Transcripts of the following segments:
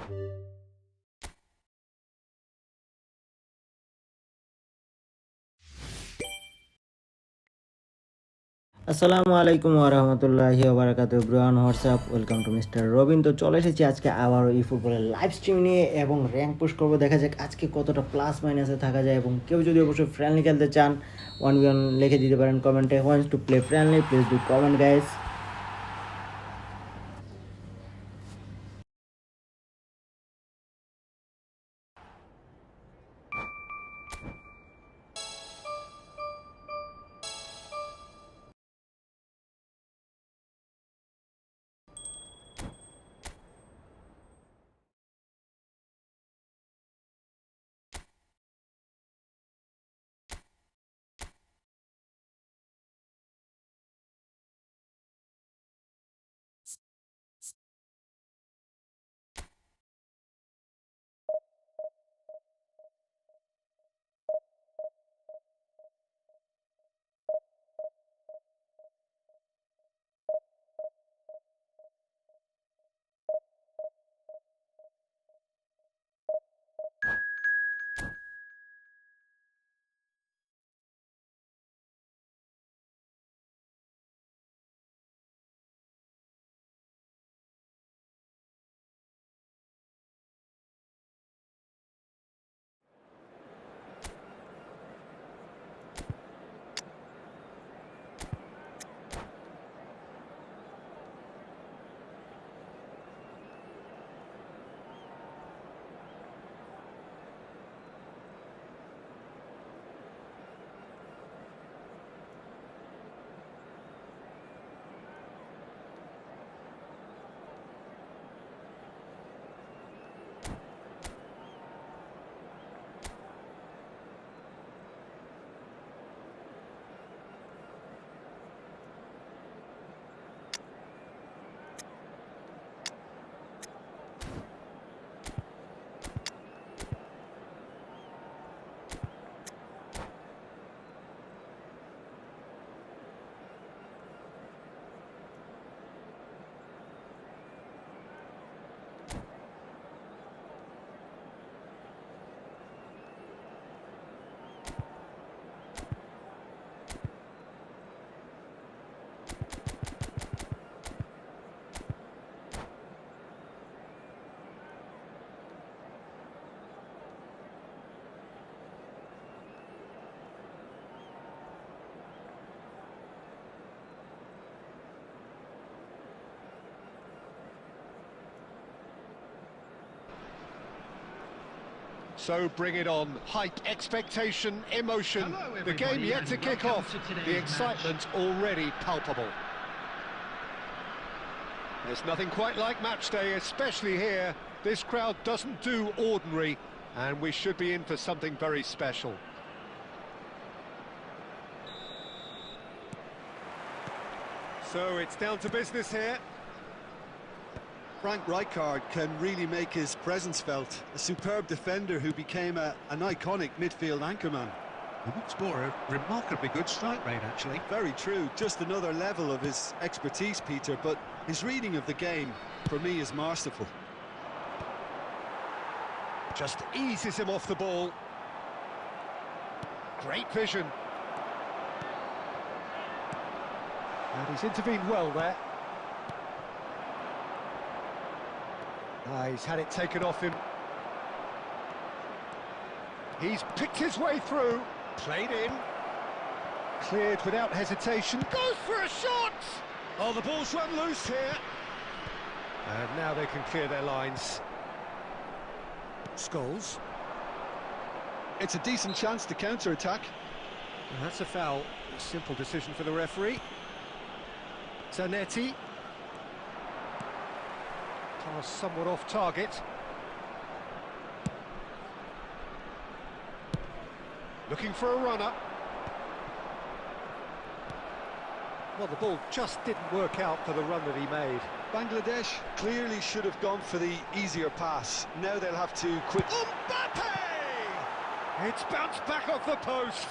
আসসালামু আলাইকুম ওয়া রাহমাতুল্লাহি ওয়া বারাকাতুহু everyone WhatsApp welcome to MrRawBean। তো চলে এসেছি আজকে আবারও ইফুটবলের লাইভ স্ট্রিম নিয়ে এবং র্যাঙ্ক পুশ করবো। দেখা যাক আজকে কতটা প্লাস মাইনাসে থাকা যায়, এবং কেউ যদি অবশ্যই ফ্রেন্ডলি খেলতে চান 1v1 লিখে দিতে পারেন কমেন্টে। Wants to play friendly, please do comment guys. So bring it on. Hype, expectation, emotion. The game yet to kick off. The excitement already palpable. There's nothing quite like match day, especially here. This crowd doesn't do ordinary, and we should be in for something very special. So it's down to business here. Frank Rijkaard can really make his presence felt. A superb defender who became an iconic midfield anchorman. He would score a remarkably good strike rate, actually. Very true. Just another level of his expertise, Peter, but his reading of the game, for me, is masterful. Just eases him off the ball. Great vision. And he's intervened well there. He's had it taken off him. He's picked his way through. Played in. Cleared without hesitation. Goes for a shot! Oh, the ball's run loose here. And now they can clear their lines. Scholes. It's a decent chance to counter-attack. And that's a foul. A simple decision for the referee. Zanetti. Pass somewhat off target. Looking for a runner. Well, the ball just didn't work out for the run that he made. Bangladesh clearly should have gone for the easier pass. Now they'll have to quit. Mbappe! It's bounced back off the post.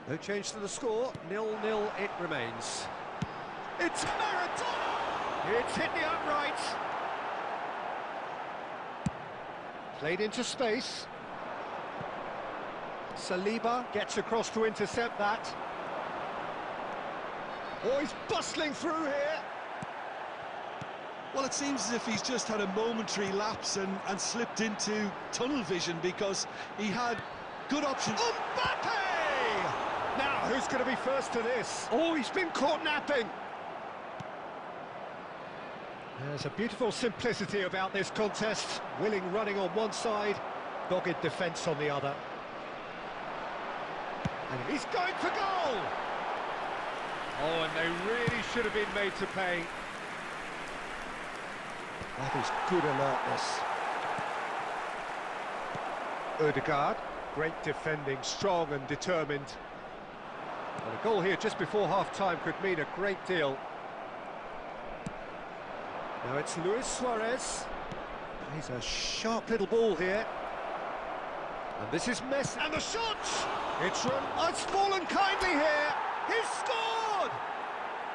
No change to the score, 0-0 it remains. It's Maradona! It's hit the upright. Played into space. Saliba gets across to intercept that. Oh, he's bustling through here. Well, it seems as if he's just had a momentary lapse and slipped into tunnel vision because he had good options. Mbappe! Now, who's going to be first to this? Oh, he's been caught napping. There's a beautiful simplicity about this contest. Willing running on one side, dogged defence on the other. And he's going for goal! Oh, and they really should have been made to pay. That is good alertness. Ødegaard, great defending, strong and determined. And a goal here just before half-time could mean a great deal. Now it's Luis Suarez. He's a sharp little ball here. And this is Messi. And the shot! It's fallen kindly here. He's scored!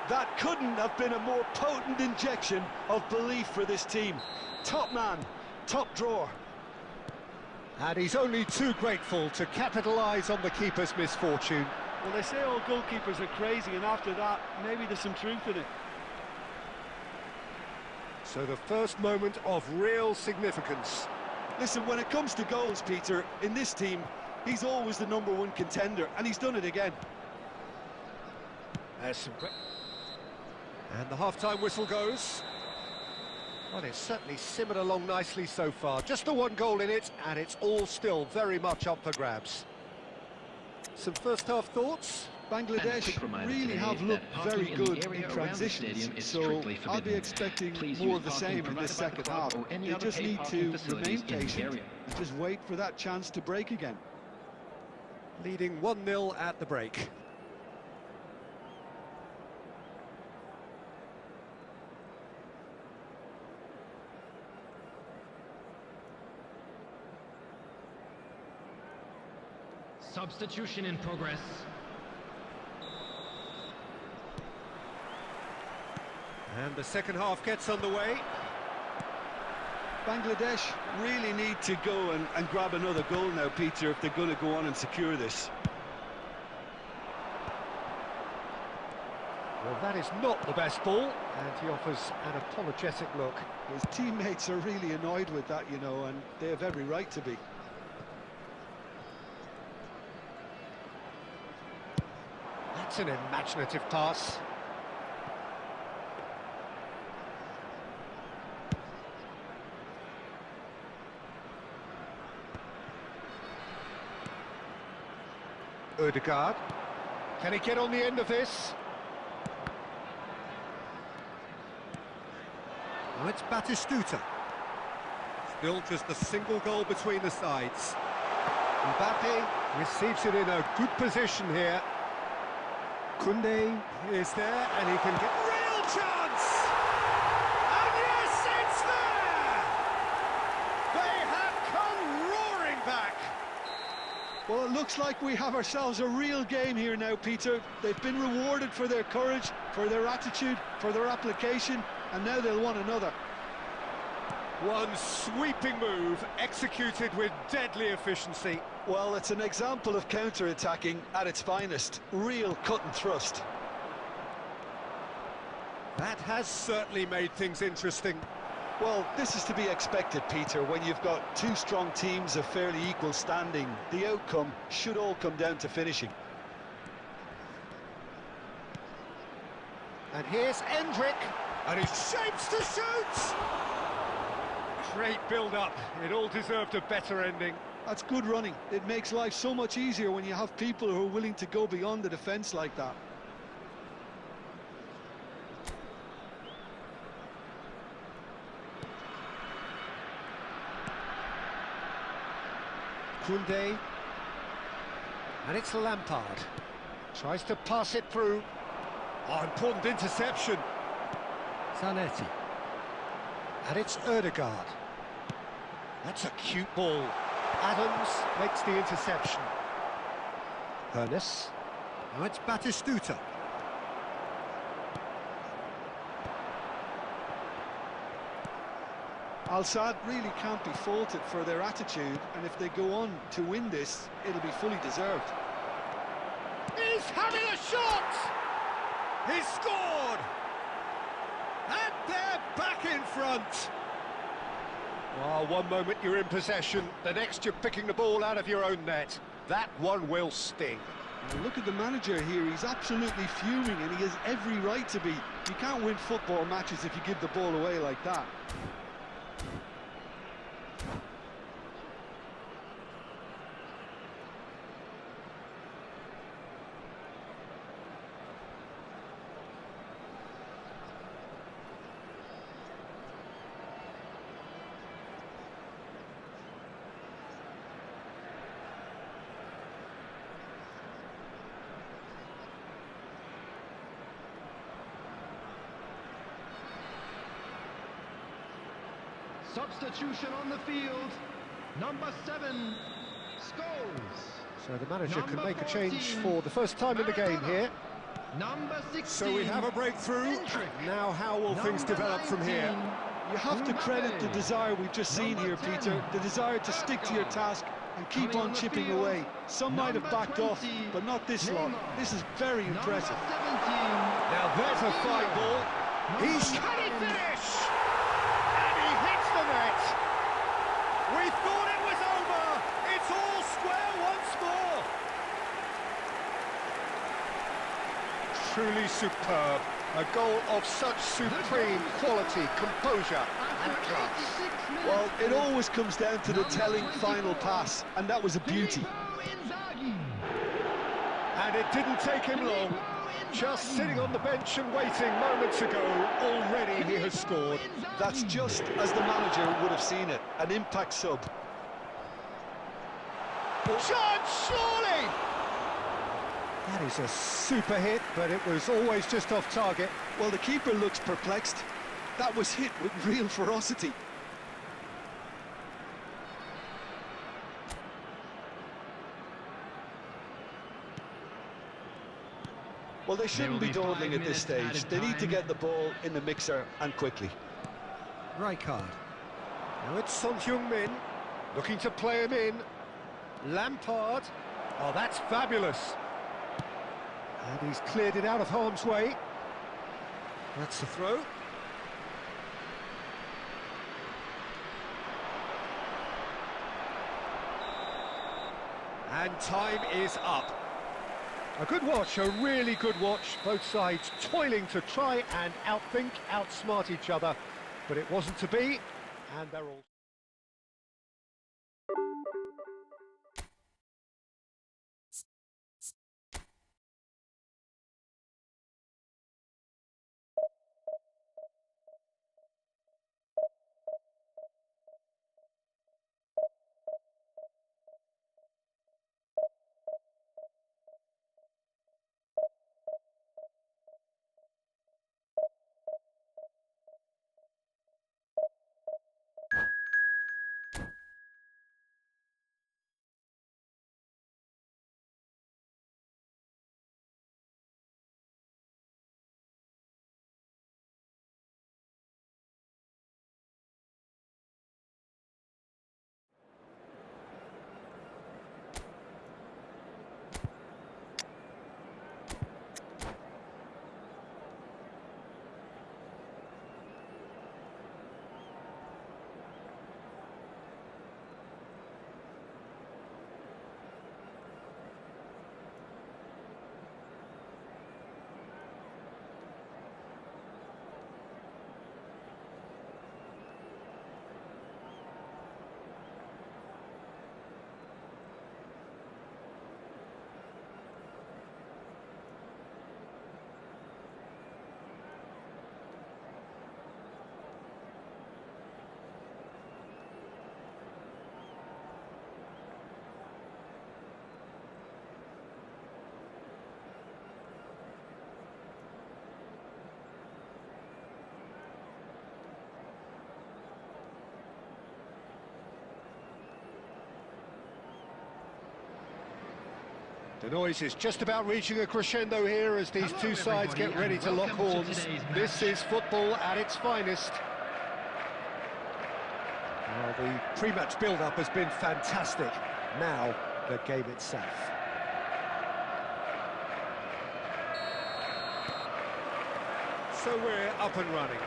That couldn't have been a more potent injection of belief for this team. Top man, top drawer. And he's only too grateful to capitalise on the keeper's misfortune. Well, they say all goalkeepers are crazy, and after that, maybe there's some truth in it. So the first moment of real significance. Listen, when it comes to goals, Peter, in this team, he's always the #1 contender, and he's done it again. There's some great... And the half-time whistle goes. Well, it's certainly simmered along nicely so far. Just the one goal in it, and it's all still very much up for grabs. Some first-half thoughts? Bangladesh really have looked very good in transitions, so I'll be expecting more of the same in this second half. They just need to remain patient and just wait for that chance to break again. Leading 1-0 at the break. Substitution in progress. And the second half gets underway. Bangladesh really need to go and grab another goal now, Peter, if they're going to go on and secure this. Well, that is not the best ball, and he offers an apologetic look. His teammates are really annoyed with that, you know, and they have every right to be. That's an imaginative pass. Ødegaard. Can he get on the end of this? Well, it's Batistuta. Still just a single goal between the sides. Mbappe receives it in a good position here. Koundé is there, and he can get... Real chance! And yes, it's there! They have come roaring back! Well, it looks like we have ourselves a real game here now, Peter. They've been rewarded for their courage, for their attitude, for their application, and now they'll want another. One sweeping move, executed with deadly efficiency. Well, it's an example of counter-attacking at its finest. Real cut and thrust. That has certainly made things interesting. Well, this is to be expected, Peter, when you've got two strong teams of fairly equal standing. The outcome should all come down to finishing. And here's Endrick, and he shapes to shoot! Great build-up, it all deserved a better ending. That's good running. It makes life so much easier when you have people who are willing to go beyond the defence like that. Koundé, and it's Lampard. Tries to pass it through. Oh, important interception. Zanetti. And it's Ødegaard. That's a cute ball. Adams makes the interception. Ernest. Now it's Batistuta. Al-Sadd really can't be faulted for their attitude, and if they go on to win this, it'll be fully deserved. He's having a shot! He's scored! And they're back in front! Well, one moment you're in possession, the next you're picking the ball out of your own net. That one will sting. Now look at the manager here, he's absolutely fuming, and he has every right to be. You can't win football matches if you give the ball away like that. Substitution on the field. Number 7 scores. So the manager can Number make a change 14, for the first time in the game here. Number 16. So we have a breakthrough. Now how will things develop from here? You have to credit the desire we've just seen here, Peter, the desire to stick to your task and keep on chipping away. Some might have backed off, but not this lot. This is very impressive. Now there's a fine ball. Can he finish? And he hits the net. We thought it was over. It's all square once more. Truly superb. A goal of such supreme quality, composure and class. Well, it always comes down to the telling final pass, and that was a beauty. And it didn't take him long. Just sitting on the bench and waiting moments ago, already he has scored. That's just as the manager would have seen it, an impact sub. Chance, surely! That is a super hit, but it was always just off target. Well, the keeper looks perplexed. That was hit with real ferocity. Well, they shouldn't be dawdling at this stage. They need to get the ball in the mixer and quickly. Rijkaard. Now it's Son Heung-min, looking to play him in. Lampard. Oh, that's fabulous. And he's cleared it out of harm's way. That's the throw. And time is up. A good watch, a really good watch. Both sides toiling to try and outthink, outsmart each other. But it wasn't to be, and they're all... The noise is just about reaching a crescendo here as these two sides get ready to lock horns. This is football at its finest. Well, the pre-match build-up has been fantastic. Now, the game itself. So we're up and running.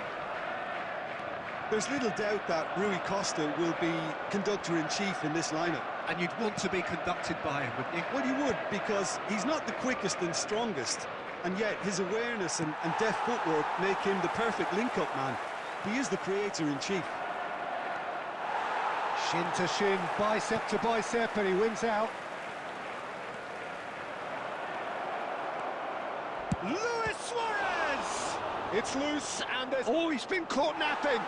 There's little doubt that Rui Costa will be conductor-in-chief in this lineup. And you'd want to be conducted by him, wouldn't you? Well, you would, because he's not the quickest and strongest, and yet his awareness and deft footwork make him the perfect link-up man. He is the creator-in-chief. Shin to shin, bicep to bicep, and he wins out. Luis Suarez! It's loose, and there's... Oh, he's been caught napping!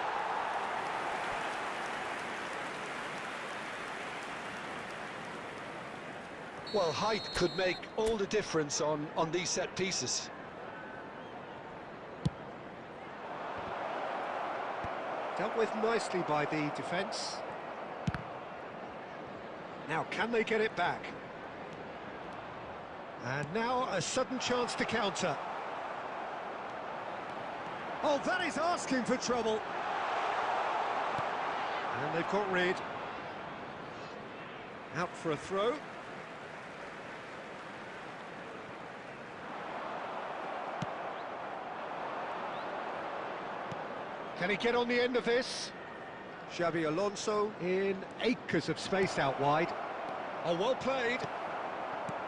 Well, height could make all the difference on these set pieces. Dealt with nicely by the defence. Now, can they get it back? And now a sudden chance to counter. Oh, that is asking for trouble. And they've got rid. Out for a throw. Can he get on the end of this? Xabi Alonso in acres of space out wide. Oh, well played.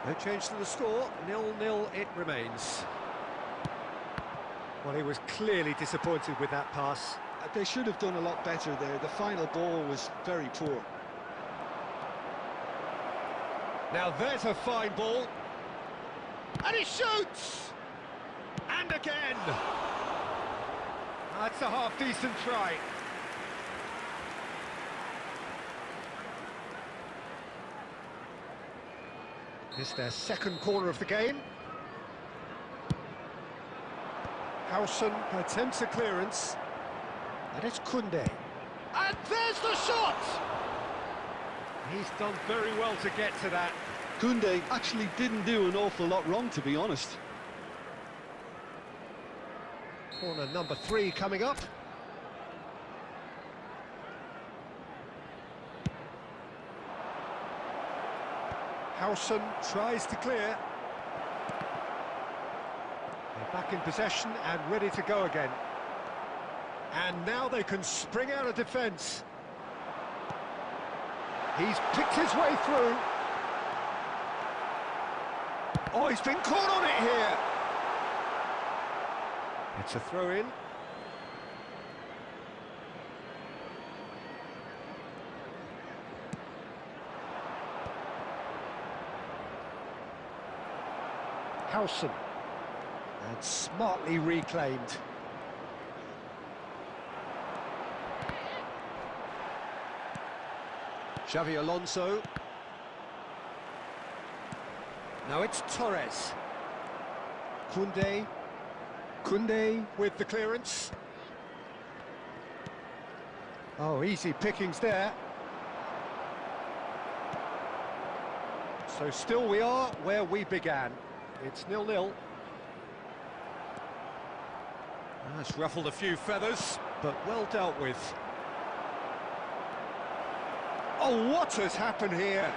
No change to the score, 0-0 it remains. Well, he was clearly disappointed with that pass. They should have done a lot better there. The final ball was very poor. Now there's a fine ball. And he shoots! And again! That's a half-decent try. It's their second corner of the game. Howson attempts a clearance. And it's Koundé. And there's the shot! He's done very well to get to that. Koundé actually didn't do an awful lot wrong, to be honest. Corner number 3 coming up. Howson tries to clear. They're back in possession and ready to go again. And now they can spring out of defence. He's picked his way through. Oh, he's been caught on it here. It's a throw-in. Howson. And smartly reclaimed. Xabi Alonso. Now it's Torres. Koundé. Koundé with the clearance. Oh, easy pickings there. So still we are where we began. It's 0-0. That's ruffled a few feathers, but well dealt with. Oh, what has happened here?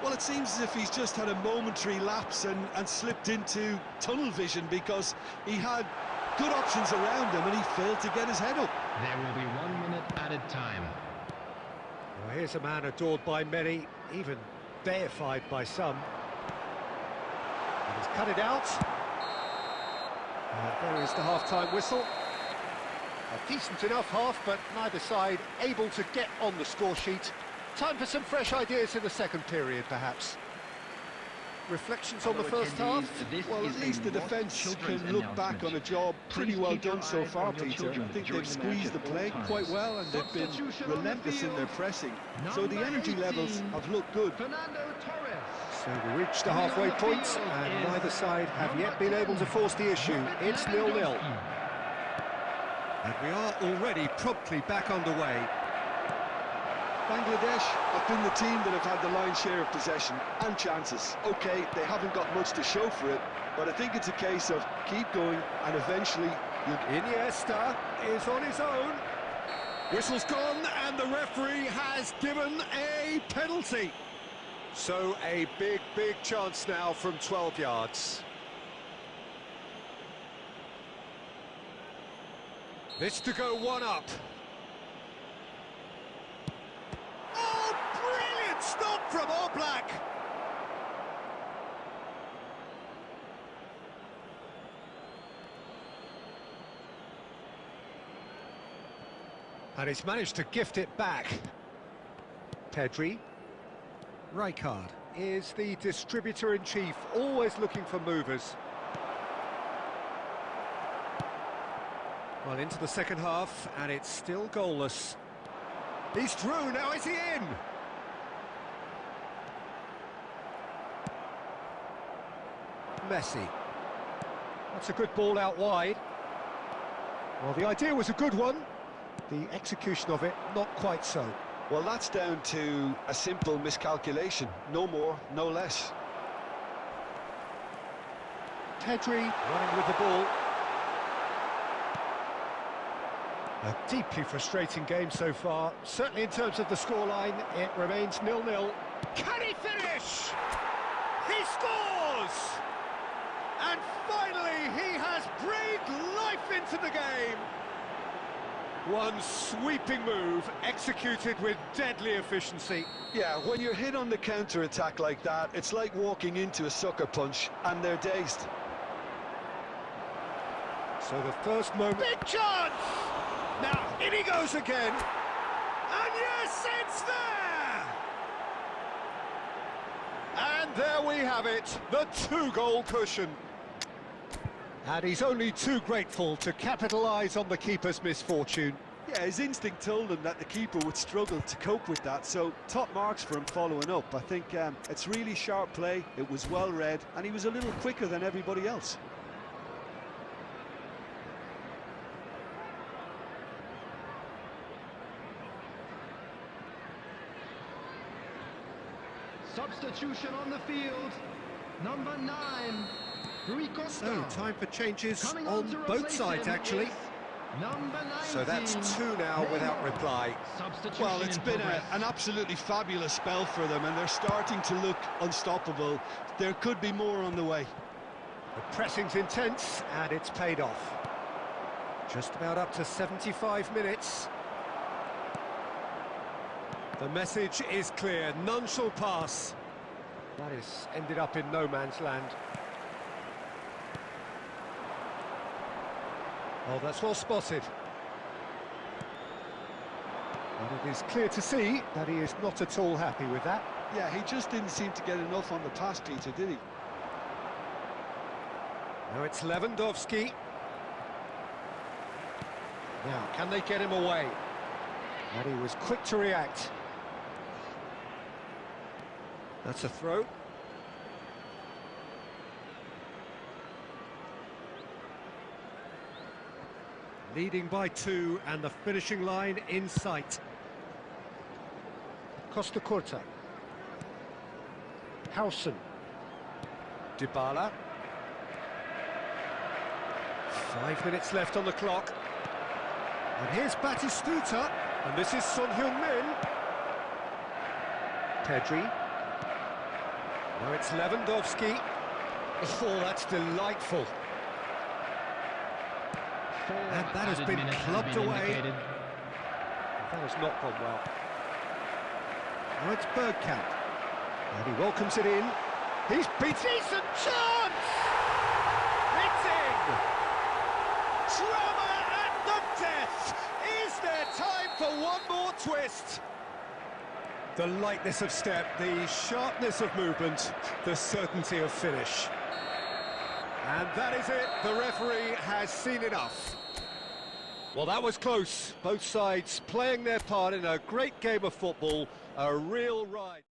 Well, it seems as if he's just had a momentary lapse and slipped into tunnel vision, because he had good options around him and he failed to get his head up. There will be 1 minute added time. Well, here's a man adored by many, even deified by some. And he's cut it out. And there is the half-time whistle. A decent enough half, but neither side able to get on the score sheet. Time for some fresh ideas in the second period, perhaps. Reflections on the first half? Well, at least the defence can look back on a job pretty well done so far, Peter. I think they've squeezed the play quite well and they've been relentless in their pressing. So the energy levels have looked good. So we reached the halfway point, and neither side have yet been able to force the issue. It's 0-0. And we are already promptly back underway. Bangladesh have been the team that have had the lion's share of possession and chances. Okay, they haven't got much to show for it, but I think it's a case of keep going and eventually Iniesta is on his own. Whistle's gone and the referee has given a penalty. So a big chance now from 12 yards. This to go one up. Oh, brilliant stop from Oblak. And he's managed to gift it back. Potw. Rijkaard is the distributor-in-chief, always looking for movers. Well, into the second half, and it's still goalless. He's through, now is he in? Messi. That's a good ball out wide. Well, the idea was a good one. The execution of it, not quite so. well, that's down to a simple miscalculation. No more, no less. Potw running with the ball. A deeply frustrating game so far. Certainly in terms of the scoreline, it remains 0-0. Can he finish? He scores! And finally, he has breathed life into the game. One sweeping move, executed with deadly efficiency. Yeah, when you're hit on the counter-attack like that, it's like walking into a sucker punch, and they're dazed. So the first moment... Big chance! Now, in he goes again. And yes, it's there! And there we have it, the two-goal cushion. And he's only too grateful to capitalise on the keeper's misfortune. Yeah, his instinct told him that the keeper would struggle to cope with that, so top marks for him following up. I think it's really sharp play, it was well read, and he was a little quicker than everybody else. Substitution on the field. Number 9, Rui Costa. So, time for changes Coming on to both replace sides, him actually. is Number 19. So that's two now without reply. Substitution Well, it's in been progress. an absolutely fabulous spell for them, and they're starting to look unstoppable. There could be more on the way. The pressing's intense, and it's paid off. Just about up to 75 minutes. The message is clear, none shall pass. That is ended up in no man's land. Oh, that's well spotted. But it is clear to see that he is not at all happy with that. Yeah, he just didn't seem to get enough on the pass, Peter, did he? Now it's Lewandowski. Now, can they get him away? And he was quick to react. That's a throw. Leading by 2, and the finishing line in sight. Costa Curta. Howson. Dybala. 5 minutes left on the clock. And here's Batistuta, and this is Son Heung-min. Potw. Now it's Lewandowski. Oh, that's delightful. And that has been clubbed away. That has not gone well. Now it's Bergkamp. And he welcomes it in. He's beat. Decent chance! It's in! Drama at the death! Is there time for one more twist? The lightness of step, the sharpness of movement, the certainty of finish. And that is it, the referee has seen enough. Well, that was close. Both sides playing their part in a great game of football, a real ride.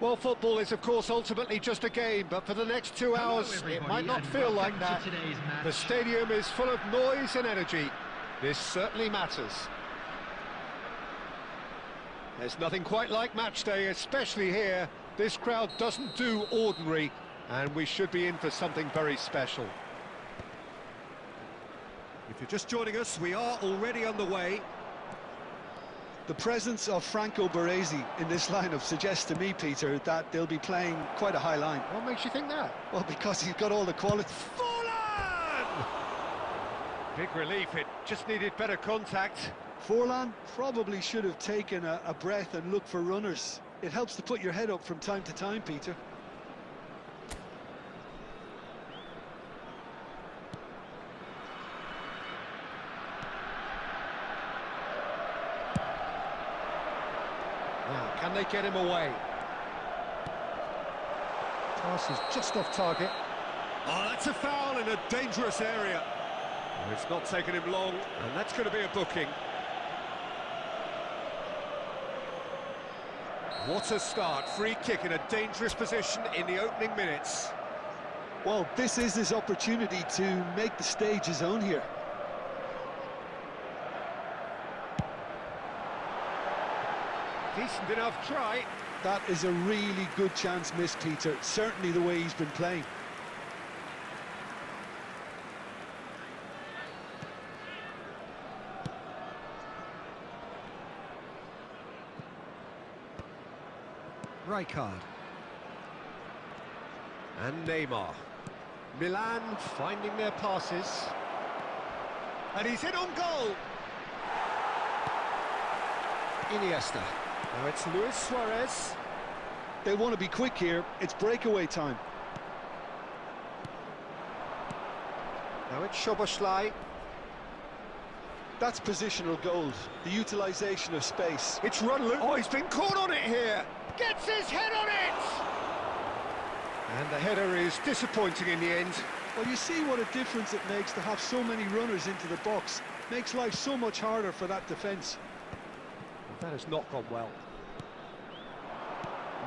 Well, football is, of course, ultimately just a game, but for the next 2 hours, it might not feel like that. The stadium is full of noise and energy. This certainly matters. There's nothing quite like match day, especially here. This crowd doesn't do ordinary, and we should be in for something very special. If you're just joining us, we are already underway. The presence of Franco Baresi in this lineup suggests to me, Peter, that they'll be playing quite a high line. What makes you think that? Well, because he's got all the quality. Forlan! Big relief, it just needed better contact. Forlan probably should have taken a breath and looked for runners. It helps to put your head up from time to time, Peter. Now, can they get him away? Pass is just off target. Oh, that's a foul in a dangerous area. Well, it's not taken him long, and that's going to be a booking. What a start. Free kick in a dangerous position in the opening minutes. Well, this is his opportunity to make the stage his own here. Decent enough try. That is a really good chance missed, Peter. Certainly the way he's been playing. Rijkaard. And Neymar. Milan finding their passes. And he's in on goal. Iniesta. Now it's Luis Suarez. They want to be quick here. It's breakaway time. Now it's Szoboszlai. That's positional goals, the utilisation of space. It's Ronaldo. Oh, he's been caught on it here. Gets his head on it! And the header is disappointing in the end. Well, you see what a difference it makes to have so many runners into the box. Makes life so much harder for that defence. That has not gone well.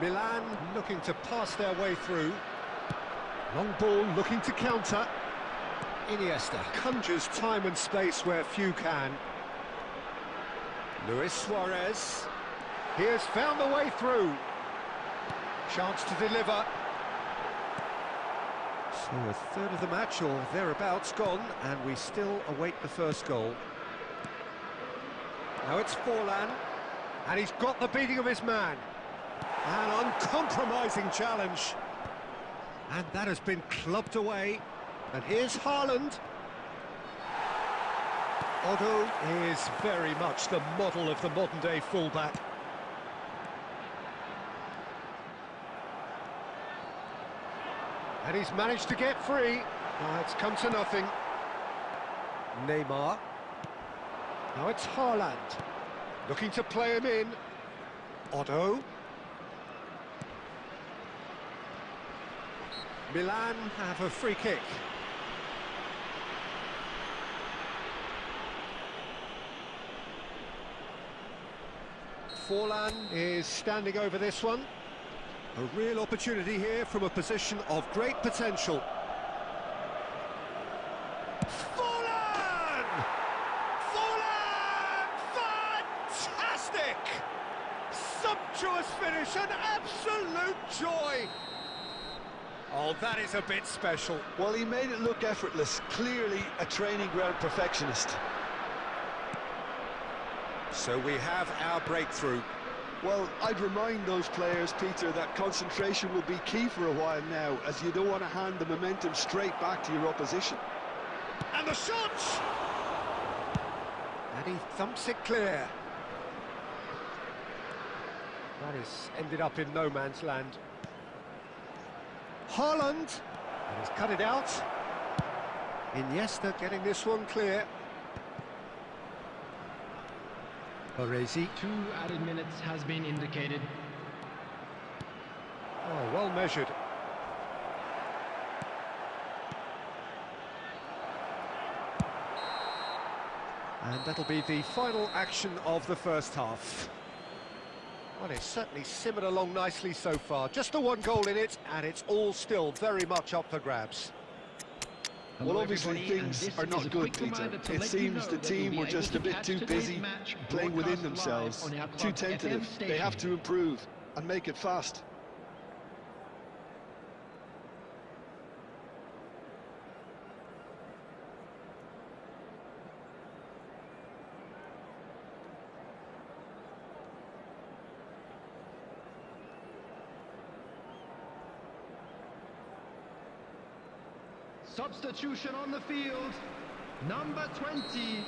Milan looking to pass their way through. Long ball looking to counter. Iniesta conjures time and space where few can. Luis Suarez. He has found the way through. Chance to deliver. So a third of the match or thereabouts gone, and we still await the first goal. Now it's Forlan, and he's got the beating of his man. An uncompromising challenge. And that has been clubbed away. And here's Haaland. Potw is very much the model of the modern-day fullback. And he's managed to get free. It's come to nothing. Neymar. Now it's Haaland. Looking to play him in. Potw. Milan have a free kick. Forlan is standing over this one. A real opportunity here from a position of great potential. Forlan! Forlan! Fantastic! Sumptuous finish, an absolute joy! Oh, that is a bit special. Well, he made it look effortless. Clearly a training ground perfectionist. So we have our breakthrough. Well, I'd remind those players, Peter, that concentration will be key for a while now, as you don't want to hand the momentum straight back to your opposition. And the shot! And he thumps it clear. That has ended up in no man's land. Haaland, and he's cut it out. Iniesta getting this one clear. Baresi. 2 added minutes has been indicated. Oh, well measured. And that'll be the final action of the first half. Well, it's certainly simmered along nicely so far. Just the one goal in it, and it's all still very much up for grabs. Well, obviously things are not good, Peter. It seems the team were just a bit too busy playing within themselves, too tentative. They have to improve and make it fast. Substitution on the field. Number 20,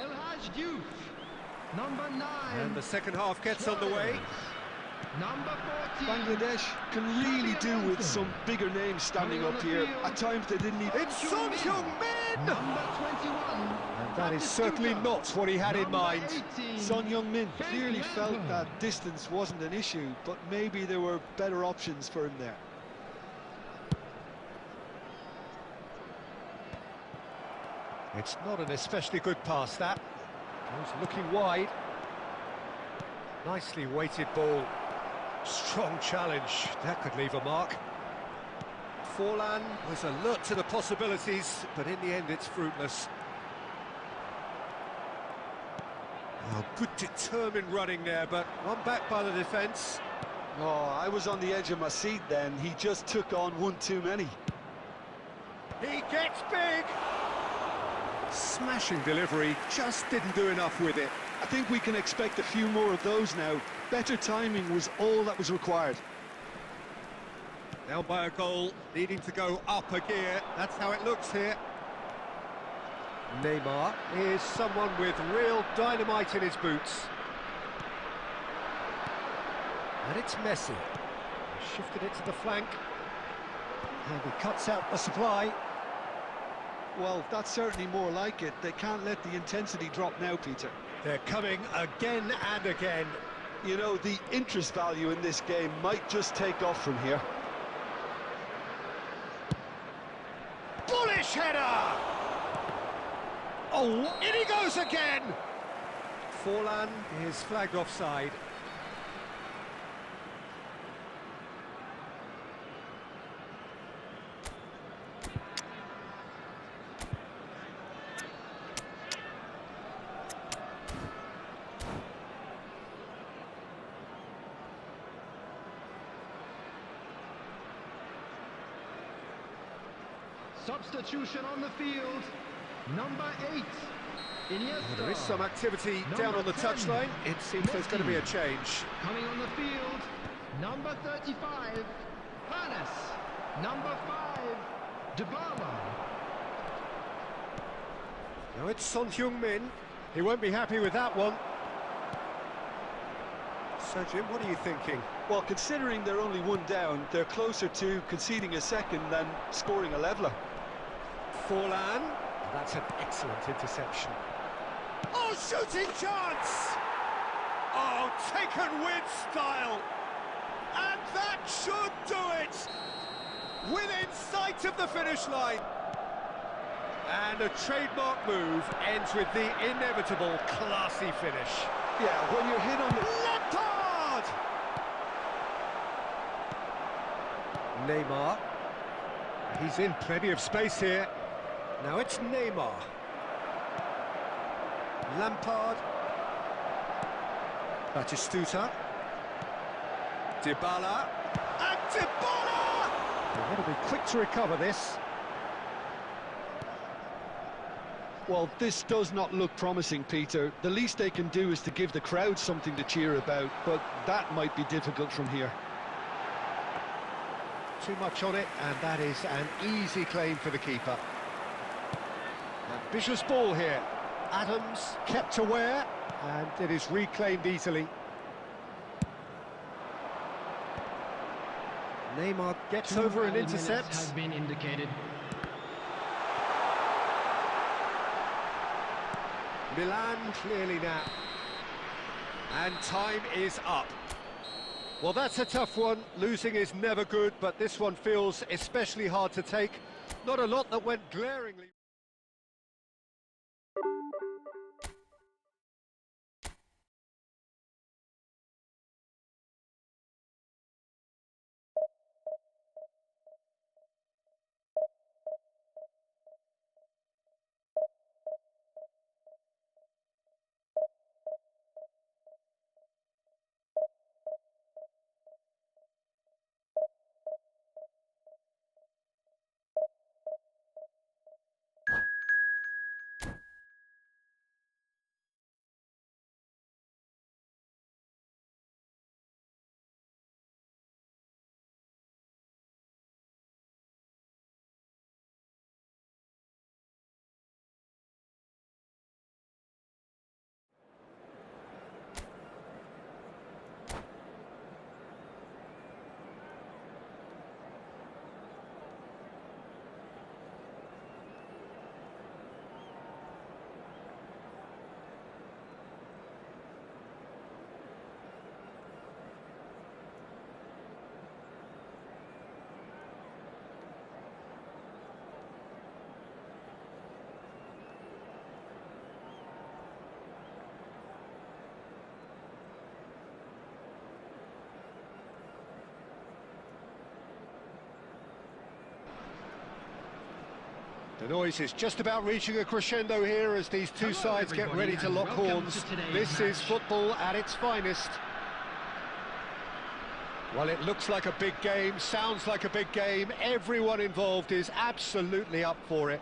El Haj Diouf. Number 9. And the second half gets underway. Number 14. Bangladesh can really do with some bigger names standing up here. At times they didn't even... It's Son Heung-min! Number 21. And that is certainly not what he had in mind. Son Heung-min clearly felt that distance wasn't an issue, but maybe there were better options for him there. It's not an especially good pass, that. Goes looking wide. Nicely weighted ball. Strong challenge. That could leave a mark. Forlan was alert to the possibilities, but in the end it's fruitless. Oh, good determined running there, but run back by the defence. Oh, I was on the edge of my seat then. He just took on one too many. He gets big! Smashing delivery, just didn't do enough with it. I think we can expect a few more of those now. Better timing was all that was required. Down by a goal, needing to go up a gear. That's how it looks here. Neymar is someone with real dynamite in his boots. And it's Messi. Shifted it to the flank. And he cuts out the supply. Well, that's certainly more like it. They can't let the intensity drop now, Peter. They're coming again and again. You know, the interest value in this game might just take off from here. Bullish header! Oh, in he goes again! Forlan is flagged offside. Substitution on the field. Number 8, Iniesta. Oh, there is some activity down on the touchline. It seems there's going to be a change. Coming on the field, number 35, Hannes. Number 5, Dybala. Now it's Son Heung-min. He won't be happy with that one. So, Jim, what are you thinking? Well, considering they're only one down, they're closer to conceding a second than scoring a leveller. Forlan. That's an excellent interception. Oh, shooting chance! Oh, taken with style. And that should do it! Within sight of the finish line. And a trademark move ends with the inevitable classy finish. Yeah, when you're hit on the... Lampard! Neymar. He's in plenty of space here. Now it's Neymar. Lampard. Batistuta. Dybala. And Dybala! They're going to be quick to recover this. Well, this does not look promising, Peter. The least they can do is to give the crowd something to cheer about, but that might be difficult from here. Too much on it, and that is an easy claim for the keeper. Ambitious ball here. Adams kept aware, and it is reclaimed easily. Neymar gets over and intercepts. Has been indicated. Milan clearly now. And time is up. Well, that's a tough one. Losing is never good, but this one feels especially hard to take. Not a lot that went glaringly. The noise is just about reaching a crescendo here as these two sides get ready to lock horns. This is football at its finest. Well, it looks like a big game, sounds like a big game. Everyone involved is absolutely up for it.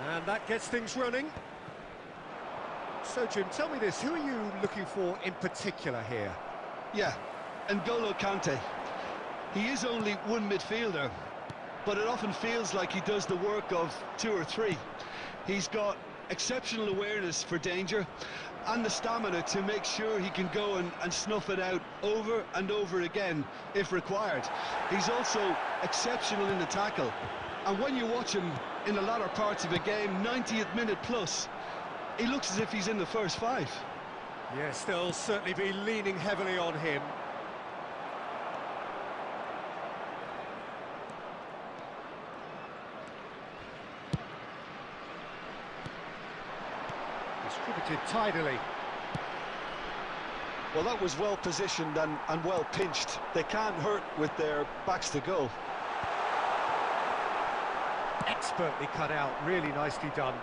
And that gets things running. So, Jim, tell me this, who are you looking for in particular here? Yeah, N'Golo Kante. He is only one midfielder, but it often feels like he does the work of two or three. He's got exceptional awareness for danger and the stamina to make sure he can go and snuff it out over and over again if required. He's also exceptional in the tackle, and when you watch him in the latter parts of a game, 90th minute plus, he looks as if he's in the first five. Yes, they'll certainly be leaning heavily on him. Distributed tidily. Well, that was well positioned and well pinched. They can't hurt with their backs to goal. Expertly cut out, really nicely done.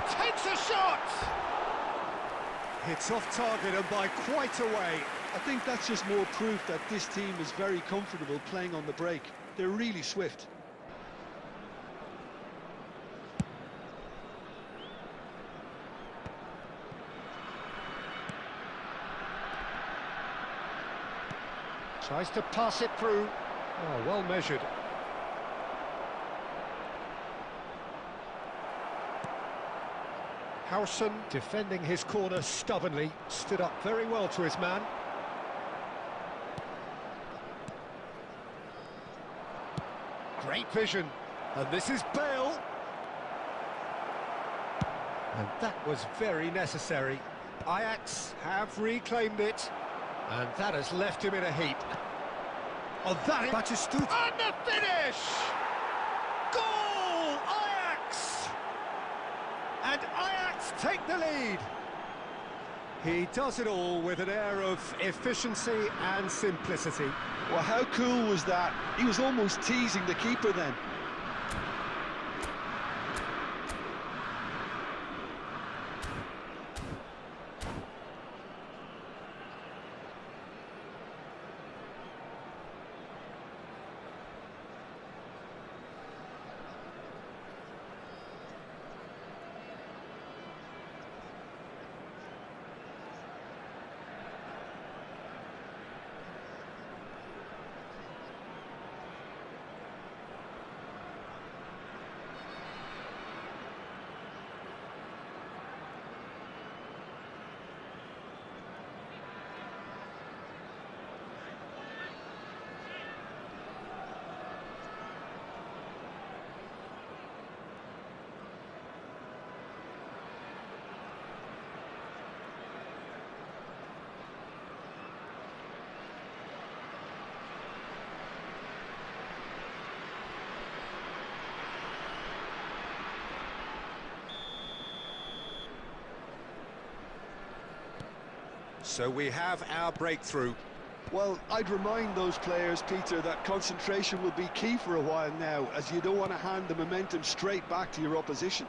Takes a shot! Hits off target and by quite a way. I think that's just more proof that this team is very comfortable playing on the break. They're really swift. Tries to pass it through. Oh, well measured. Howson defending his corner stubbornly, stood up very well to his man. Great vision, and this is Bale. And that was very necessary. Ajax have reclaimed it, and that has left him in a heap. Oh, that is... And the finish! Goal! Ajax! And Ajax take the lead. He does it all with an air of efficiency and simplicity. Well, how cool was that? He was almost teasing the keeper then. So we have our breakthrough. Well, I'd remind those players, Peter, that concentration will be key for a while now, as you don't want to hand the momentum straight back to your opposition.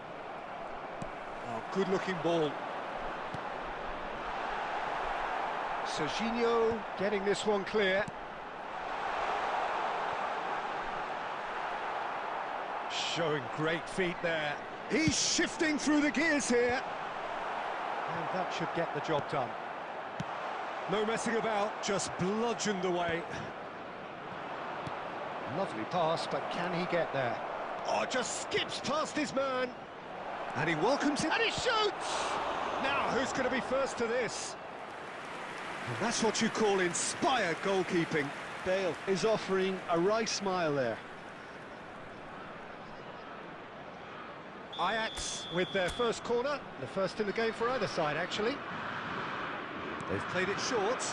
Oh, good-looking ball. Serginho getting this one clear. Showing great feet there. He's shifting through the gears here. And that should get the job done. No messing about, just bludgeoned away. Lovely pass, but can he get there? Oh, just skips past his man. And he welcomes it, and he shoots! Now, who's going to be first to this? And that's what you call inspired goalkeeping. Bale is offering a wry smile there. Ajax with their first corner, the first in the game for either side, actually. They've played it short.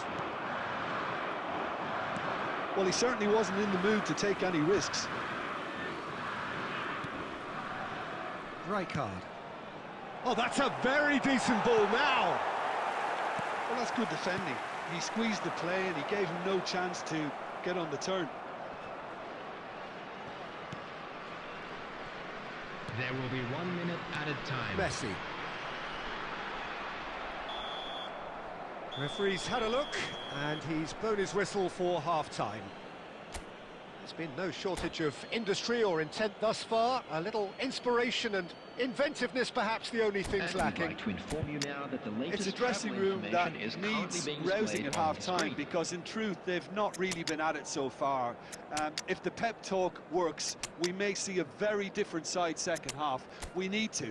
Well, he certainly wasn't in the mood to take any risks. Rijkaard. Oh, that's a very decent ball now. Well, that's good defending. He squeezed the play and he gave him no chance to get on the turn. There will be 1 minute added time. Messi. Referee's had a look, and he's blown his whistle for half-time. There's been no shortage of industry or intent thus far. A little inspiration and inventiveness, perhaps the only things lacking. I'd like to inform you now that the latest It's a dressing travel room that information is needs currently being rousing displayed at on half-time, screen. because in truth they've not really been at it so far. If the pep talk works, we may see a very different side second half. We need to.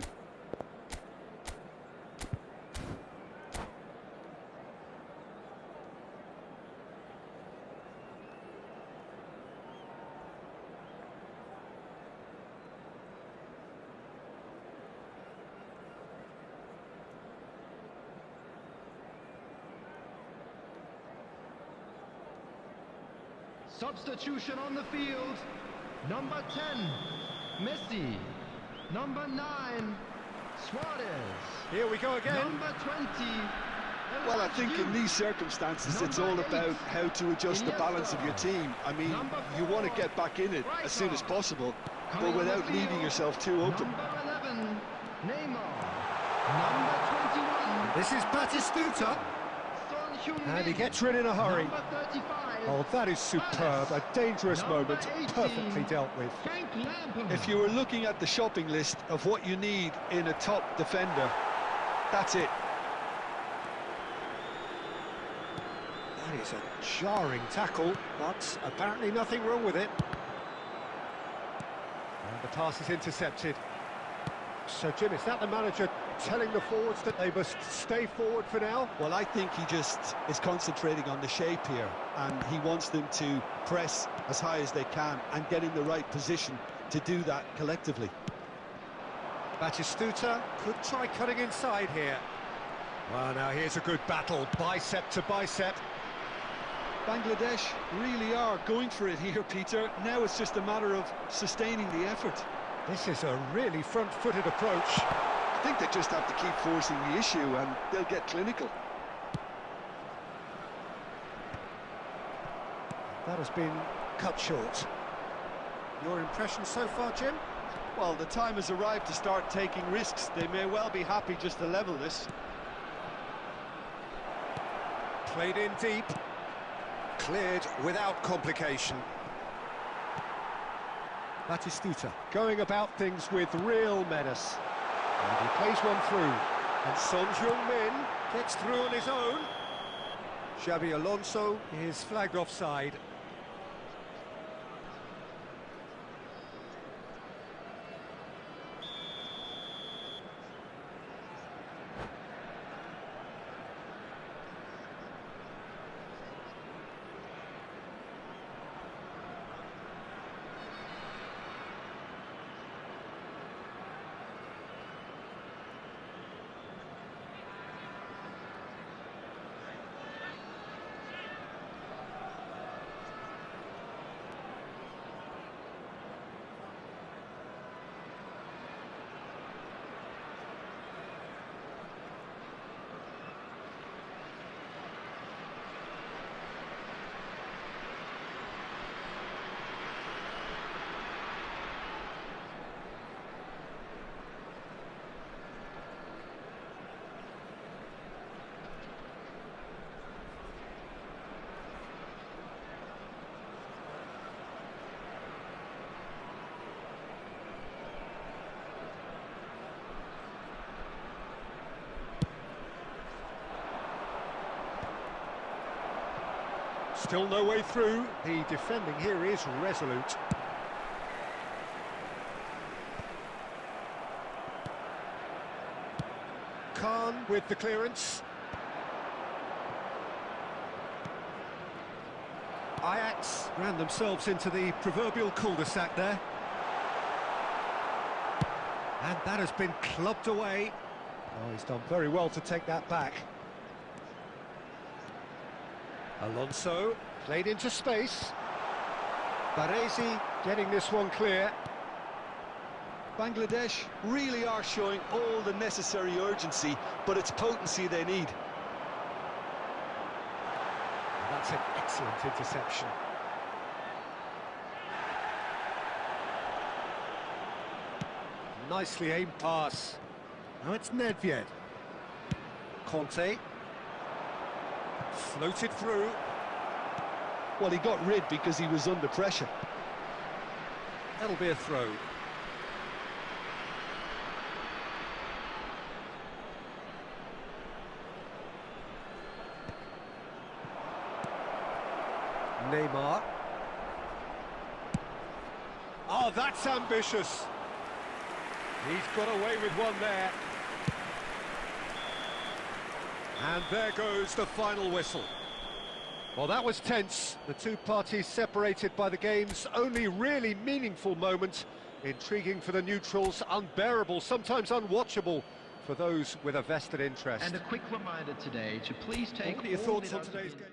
Substitution on the field. Number 10, Messi. Number 9, Suarez. Here we go again. Number 20. Well, I think in these circumstances it's all about how to adjust the balance of your team. I mean, you want to get back in it as soon as possible, but without leaving yourself too open. Number 11, Neymar. Number 21. This is Batistuta, Son Heung-min. and he gets rid in a hurry. Number 35. Oh, that is superb. A dangerous moment, perfectly dealt with. Frank Lampard. If you were looking at the shopping list of what you need in a top defender, that's it. That is a jarring tackle, but apparently nothing wrong with it. And the pass is intercepted. So, Jim, is that the manager telling the forwards that they must stay forward for now? Well, I think he just is concentrating on the shape here, and he wants them to press as high as they can and get in the right position to do that collectively. Batistuta could try cutting inside here. Well, now here's a good battle, bicep to bicep. Bangladesh really are going for it here, Peter. Now it's just a matter of sustaining the effort. This is a really front-footed approach. I think they just have to keep forcing the issue and they'll get clinical. That has been cut short. Your impression so far, Jim? Well, the time has arrived to start taking risks. They may well be happy just to level this. Played in deep. Cleared without complication. Batistuta going about things with real menace. And he plays one through. And Son Heung-min gets through on his own. Xabi Alonso is flagged offside. Still no way through. The defending here is resolute. Khan with the clearance. Ajax ran themselves into the proverbial cul-de-sac there. And that has been clubbed away. Oh, he's done very well to take that back. Alonso played into space. Baresi getting this one clear. Bangladesh really are showing all the necessary urgency, but it's potency they need. That's an excellent interception. Nicely aimed pass. Now it's Nedved. Conte. Floated through. Well, he got rid because he was under pressure. That'll be a throw. Neymar. Oh, that's ambitious. He's got away with one there. And there goes the final whistle. Well, that was tense. The two parties separated by the game's only really meaningful moment. Intriguing for the neutrals, unbearable, sometimes unwatchable for those with a vested interest. And a quick reminder today to please take What are your all thoughts the on today's game?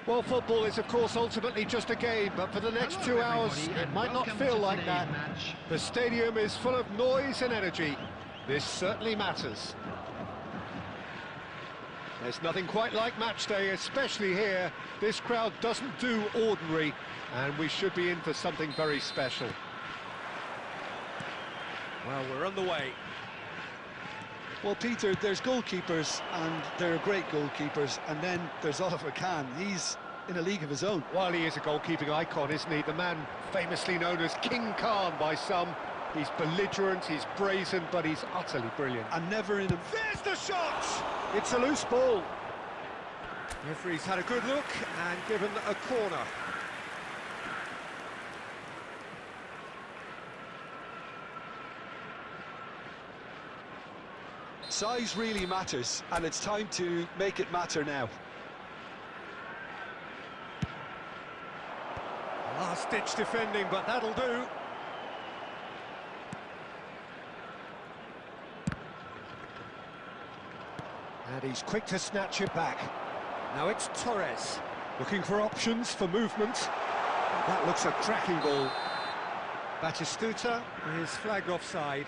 Well, football is, of course, ultimately just a game, but for the next Hello, 2 hours, everybody, it and might not welcome feel to like today's that. match. The stadium is full of noise and energy. This certainly matters. There's nothing quite like match day, especially here. This crowd doesn't do ordinary, and we should be in for something very special. Well, we're on the way. Well, Peter, there's goalkeepers, and they're great goalkeepers, and then there's Oliver Kahn. He's in a league of his own. While he is a goalkeeping icon, isn't he? The man famously known as King Khan by some. He's belligerent, he's brazen, but he's utterly brilliant. And never in a... There's the shot! It's a loose ball. Referee's had a good look and given a corner. Size really matters, and it's time to make it matter now. Last-ditch defending, but that'll do. And he's quick to snatch it back. Now it's Torres, looking for options for movement. That looks a cracking ball. Batistuta is flagged offside.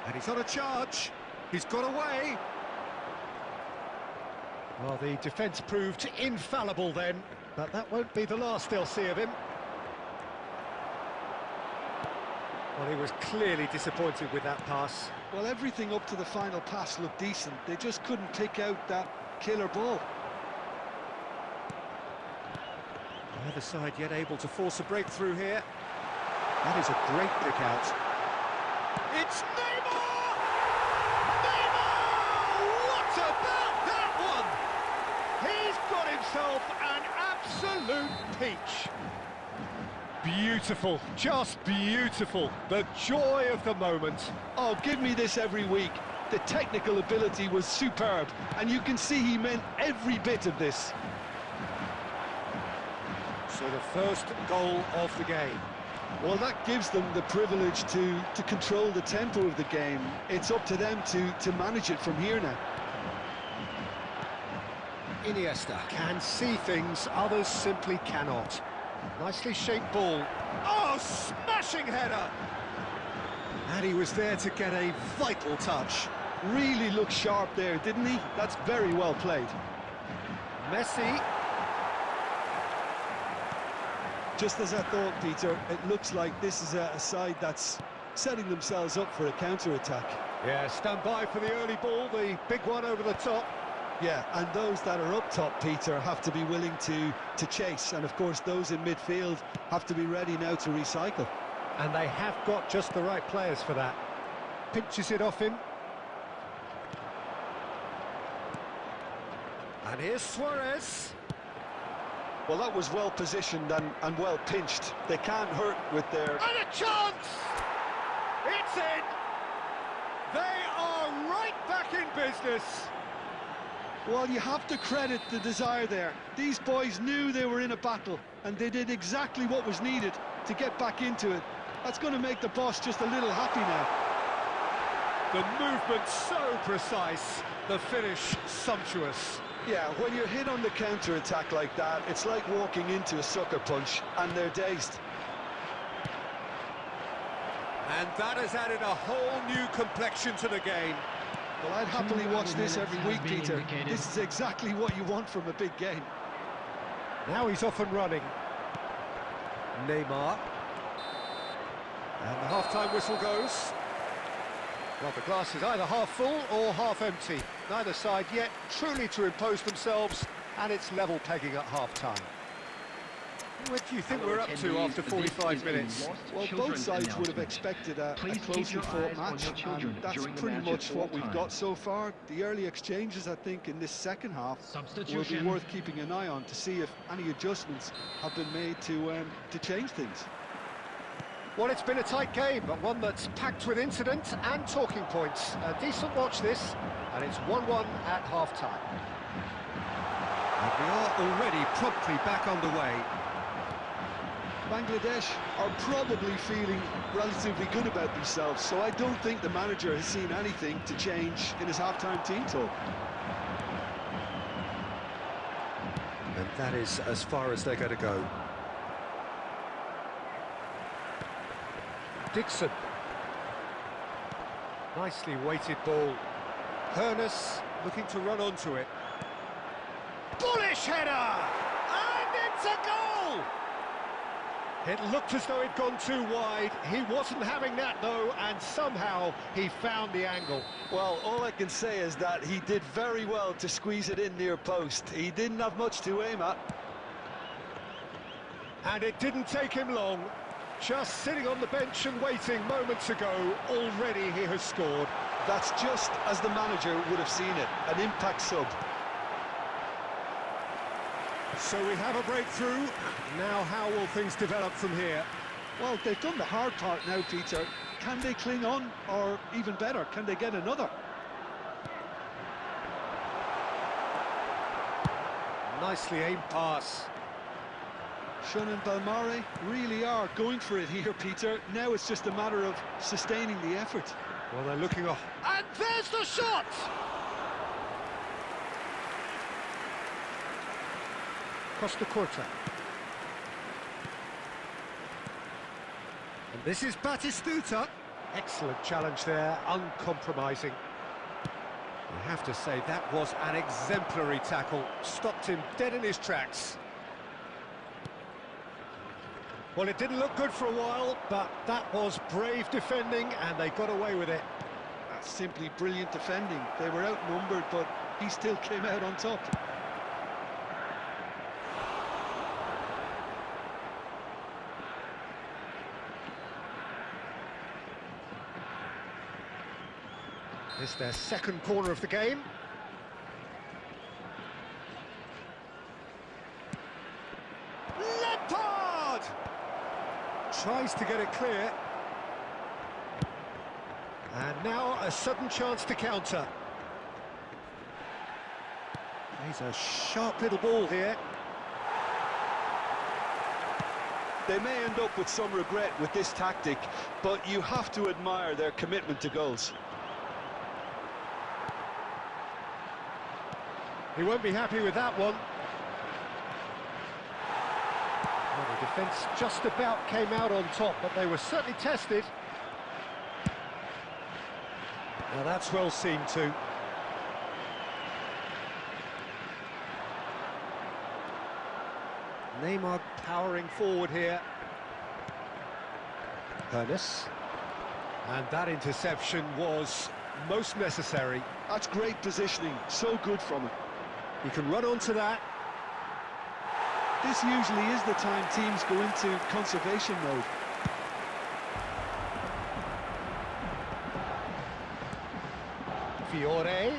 And he's on a charge. He's got away. Well, the defence proved infallible then, but that won't be the last they'll see of him. Well, he was clearly disappointed with that pass. Well, everything up to the final pass looked decent. They just couldn't pick out that killer ball. Either side yet able to force a breakthrough here. That is a great pick out. It's Neymar! Neymar! What about that one? He's got himself an absolute peach. Beautiful, just beautiful. The joy of the moment. Oh, give me this every week. The technical ability was superb, and you can see he meant every bit of this. So the first goal of the game. Well, that gives them the privilege to control the tempo of the game. It's up to them to manage it from here now. Iniesta can see things others simply cannot. Nicely shaped ball. Oh, smashing header! And he was there to get a vital touch. Really looked sharp there, didn't he? That's very well played. Messi. Just as I thought, Peter, it looks like this is a side that's setting themselves up for a counter-attack. Yeah, stand by for the early ball, the big one over the top. Yeah, and those that are up top, Peter, have to be willing to chase. And, of course, those in midfield have to be ready now to recycle. And they have got just the right players for that. Pinches it off him. And here's Suarez. Well, that was well positioned and well pinched. They can't hurt with their... And a chance! It's in! They are right back in business. Well, you have to credit the desire there. These boys knew they were in a battle, and they did exactly what was needed to get back into it. That's going to make the boss just a little happy now. The movement so precise, the finish sumptuous. Yeah, when you're hit on the counter-attack like that, it's like walking into a sucker punch, and they're dazed. And that has added a whole new complexion to the game. Well, I'd happily watch this every week, Peter. This is exactly what you want from a big game. Now he's off and running. Neymar. And the half-time whistle goes. Well, the glass is either half full or half empty. Neither side yet truly to impose themselves, and it's level pegging at half-time. What do you think we're up to after 45 minutes? Well, both sides would have expected a closely fought match, and that's pretty much what we've got so far. The early exchanges, I think, in this second half will be worth keeping an eye on to see if any adjustments have been made to change things. Well, it's been a tight game, but one that's packed with incident and talking points. A decent watch this, and it's 1-1 at half-time. And we are already promptly back underway. Bangladesh are probably feeling relatively good about themselves, so I don't think the manager has seen anything to change in his half-time team talk. And that is as far as they're going to go. Dixon. Nicely weighted ball. Hernus looking to run onto it. Bullish header! And it's a goal! It looked as though it'd gone too wide. He wasn't having that, though, and somehow he found the angle. Well, all I can say is that he did very well to squeeze it in near post. He didn't have much to aim at. And it didn't take him long. Just sitting on the bench and waiting moments ago, already he has scored. That's just as the manager would have seen it, an impact sub. So we have a breakthrough. Now how will things develop from here? Well, they've done the hard part now, Peter. Can they cling on, or even better, can they get another? Nicely aimed pass. Shun and Belmare really are going for it here, Peter. Now it's just a matter of sustaining the effort. Well, they're looking off. And there's the shot! Costa Curta. And this is Batistuta. Excellent challenge there, uncompromising. I have to say, that was an exemplary tackle. Stopped him dead in his tracks. Well, it didn't look good for a while, but that was brave defending, and they got away with it. That's simply brilliant defending. They were outnumbered, but he still came out on top. It's their second corner of the game. Lampard! Tries to get it clear. And now a sudden chance to counter. Plays a sharp little ball here. They may end up with some regret with this tactic, but you have to admire their commitment to goals. He won't be happy with that one. Well, the defence just about came out on top, but they were certainly tested. Now that's well seen too. Neymar powering forward here. Ernest. And that interception was most necessary. That's great positioning, so good from him. He can run onto that. This usually is the time teams go into conservation mode. Fiore.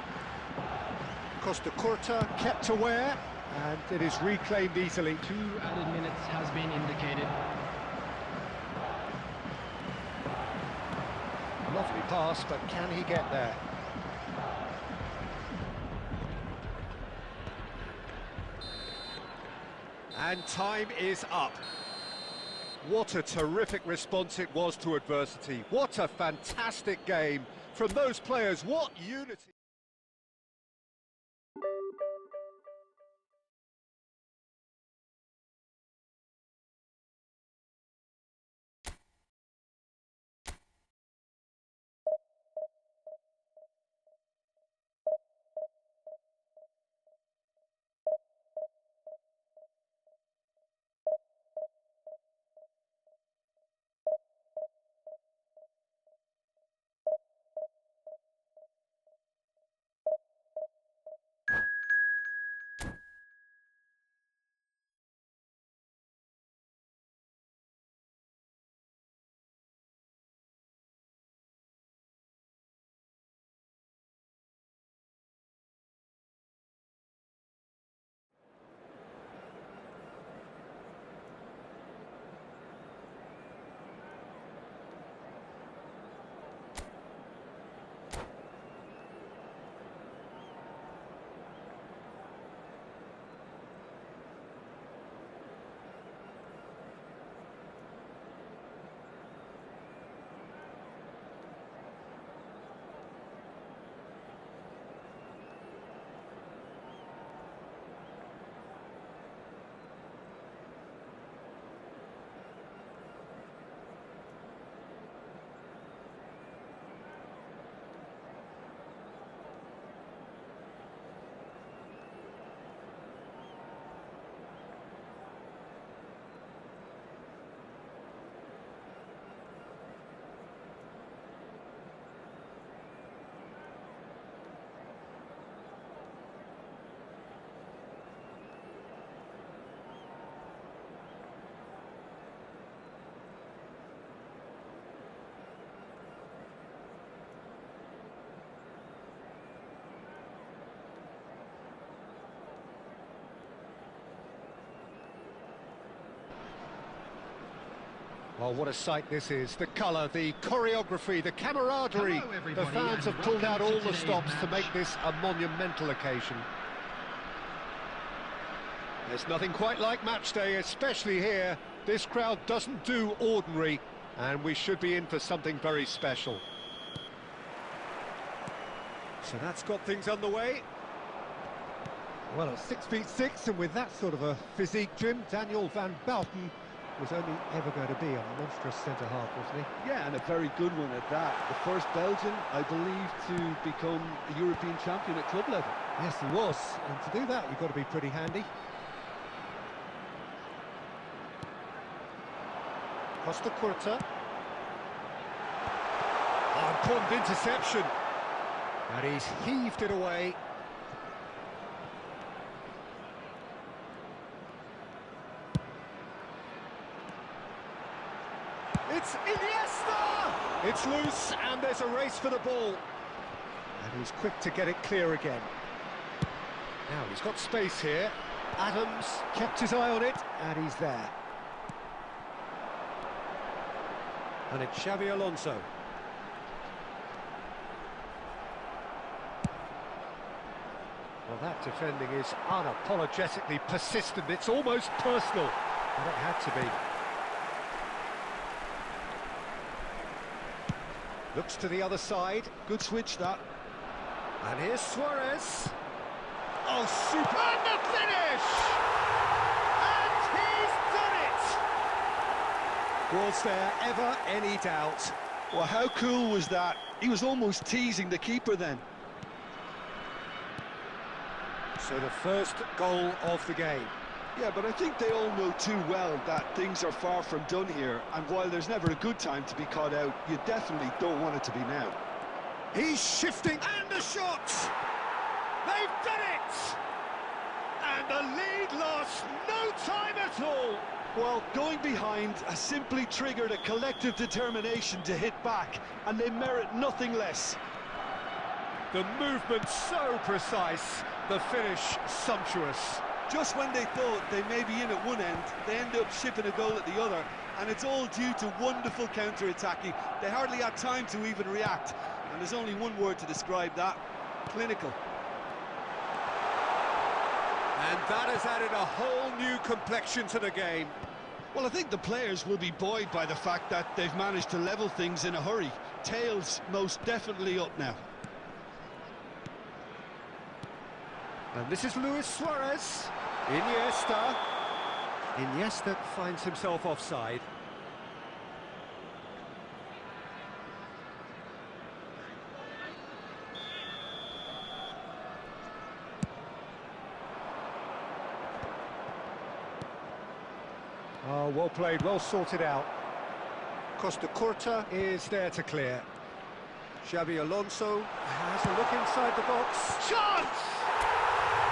Costa Curta kept aware, and it is reclaimed easily. 2 added minutes has been indicated. Lovely pass, but can he get there? And time is up. What a terrific response it was to adversity. What a fantastic game from those players. What unity. Well, what a sight this is. The colour, the choreography, the camaraderie. The fans have pulled out all the stops to make this a monumental occasion. There's nothing quite like match day, especially here. This crowd doesn't do ordinary, and we should be in for something very special. So that's got things underway. Well, at 6'6", and with that sort of a physique, Jim, Daniel van Bouten was only ever going to be a monstrous centre-half, wasn't he? Yeah, and a very good one at that. The first Belgian, I believe, to become a European champion at club level. Yes, he was, and to do that, you've got to be pretty handy. Costa Curta. Oh, important interception. And he's heaved it away. It's Iniesta! It's loose, and there's a race for the ball. And he's quick to get it clear again. Now, he's got space here. Adams kept his eye on it, and he's there. And it's Xabi Alonso. Well, that defending is unapologetically persistent. It's almost personal, but it had to be. Looks to the other side. Good switch, that. And here's Suarez. Oh, super! And the finish! And he's done it! Was there ever any doubt? Well, how cool was that? He was almost teasing the keeper then. So the first goal of the game. Yeah, but I think they all know too well that things are far from done here, and while there's never a good time to be caught out, you definitely don't want it to be now. He's shifting, and the shot! They've done it! And the lead lost no time at all! Well, going behind has simply triggered a collective determination to hit back, and they merit nothing less. The movement so precise, the finish sumptuous. Just when they thought they may be in at one end, they end up shipping a goal at the other, and it's all due to wonderful counter-attacking. They hardly had time to even react, and there's only one word to describe that: clinical. And that has added a whole new complexion to the game. Well, I think the players will be buoyed by the fact that they've managed to level things in a hurry. Tails most definitely up now. And this is Luis Suarez. Iniesta. Iniesta finds himself offside. Oh, well played, well sorted out. Costa Curta is there to clear. Xabi Alonso has a look inside the box. Chance!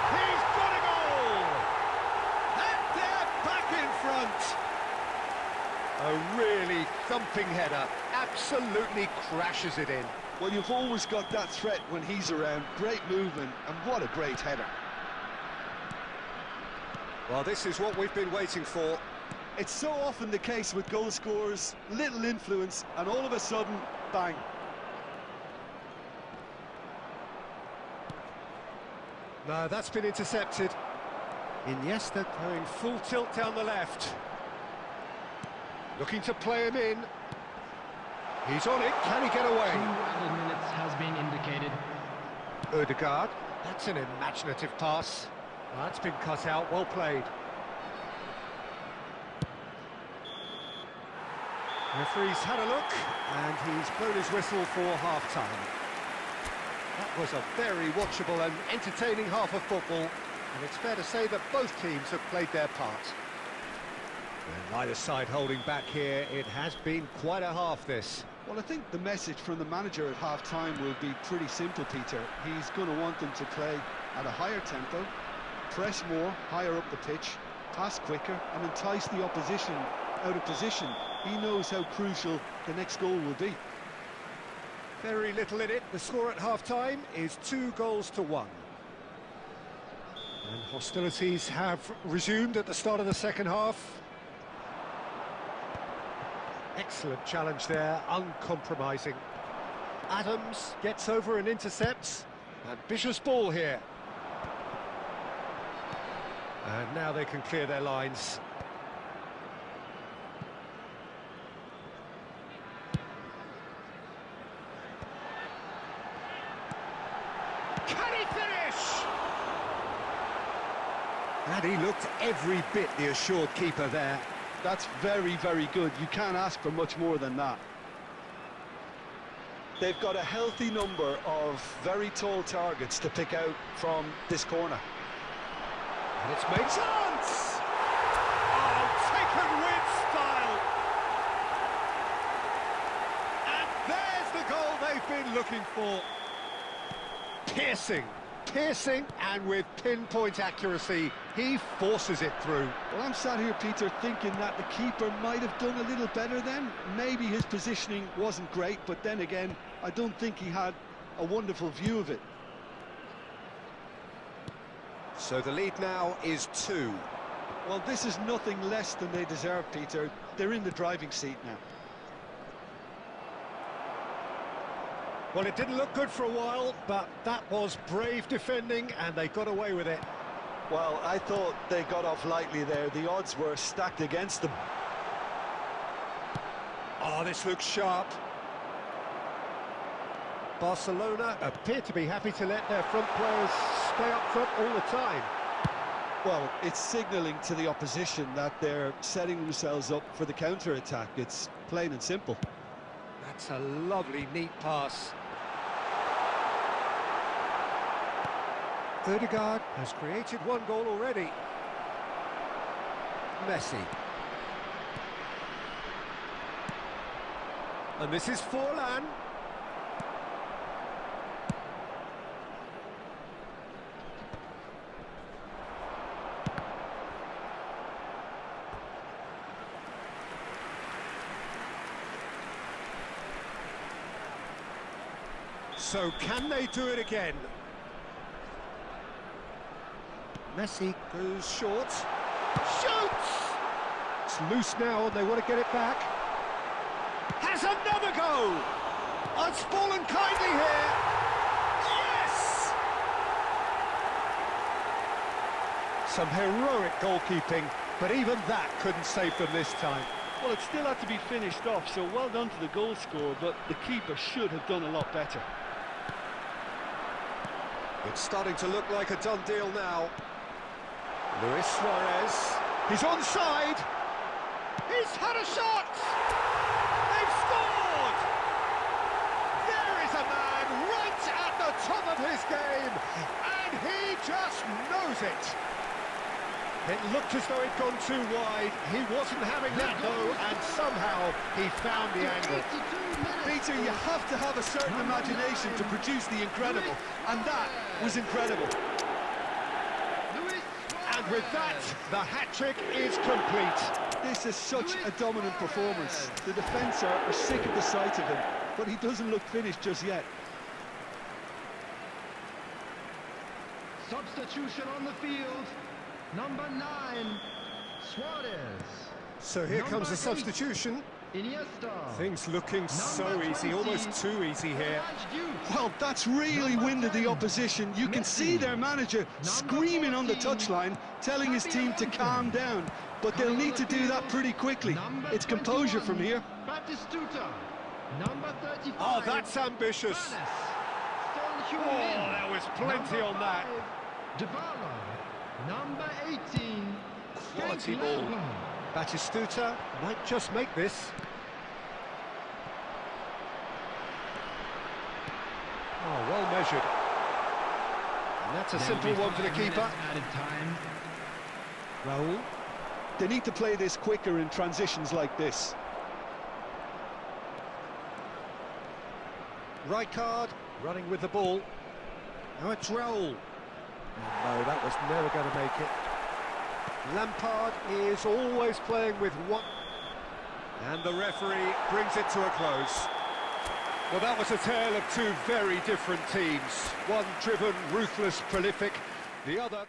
He's got a goal! And they're back in front! A really thumping header, absolutely crashes it in. Well, you've always got that threat when he's around. Great movement, and what a great header. Well, this is what we've been waiting for. It's so often the case with goal scorers, little influence, and all of a sudden, bang. No, that's been intercepted. Iniesta going full tilt down the left. Looking to play him in. He's on it, can he get away? 2 added minutes has been indicated. Ødegaard, that's an imaginative pass. That's been cut out, well played. Referee's had a look, and he's blown his whistle for half-time. That was a very watchable and entertaining half of football, and it's fair to say that both teams have played their part. And neither side holding back here. It has been quite a half, this. Well, I think the message from the manager at half-time will be pretty simple, Peter. He's going to want them to play at a higher tempo, press more, higher up the pitch, pass quicker, and entice the opposition out of position. He knows how crucial the next goal will be. Very little in it. The score at half-time is 2-1. And hostilities have resumed at the start of the second half. Excellent challenge there, uncompromising. Adams gets over and intercepts. Ambitious ball here. And now they can clear their lines. Can he finish? And he looked every bit the assured keeper there. That's very, very good. You can't ask for much more than that. They've got a healthy number of very tall targets to pick out from this corner. And it's made chance! Oh, taken with style! And there's the goal they've been looking for. Piercing, and with pinpoint accuracy, he forces it through. Well, I'm sat here, Peter, thinking that the keeper might have done a little better then. Maybe his positioning wasn't great, but then again, I don't think he had a wonderful view of it. So the lead now is 2. Well, this is nothing less than they deserve, Peter. They're in the driving seat now. Well, it didn't look good for a while, but that was brave defending, and they got away with it. Well, I thought they got off lightly there. The odds were stacked against them. Oh, this looks sharp. Barcelona appear to be happy to let their front players stay up front all the time. Well, it's signalling to the opposition that they're setting themselves up for the counter-attack. It's plain and simple. That's a lovely, neat pass. Ødegaard has created 1 goal already. Messi. And this is Forlan. So can they do it again? Messi goes short. Shoots! It's loose now and they want to get it back. Has another go! It's fallen kindly here. Yes! Some heroic goalkeeping, but even that couldn't save them this time. Well, it still had to be finished off, so well done to the goal scorer, but the keeper should have done a lot better. It's starting to look like a done deal now. Luis Suarez. He's onside. He's had a shot. They've scored. There is a man right at the top of his game, and he just knows it. It looked as though it'd gone too wide. He wasn't having that though, and somehow he found the angle. Peter, you have to have a certain imagination to produce the incredible, and that was incredible. And with that, the hat-trick is complete. This is such a dominant performance. The defence are sick of the sight of him, but he doesn't look finished just yet. Substitution on the field. Number 9, Suarez. So here comes the substitution. Iniesta. Things looking so easy, almost too easy here. Well, that's really winded the opposition. You can see their manager screaming on the touchline, telling his team to calm down. But they'll need to do that pretty quickly. It's composure from here. Batistuta. Number 35. Oh, that's ambitious. Oh, there was plenty on that. Dybala. Number 18. Quality ball. Batistuta might just make this. Oh, well measured. And that's a simple one for the keeper. Raul. They need to play this quicker in transitions like this. Rijkaard running with the ball. Now it's Raul. No, that was never going to make it. Lampard is always playing with one. And the referee brings it to a close. Well, that was a tale of two very different teams. One driven, ruthless, prolific. The other...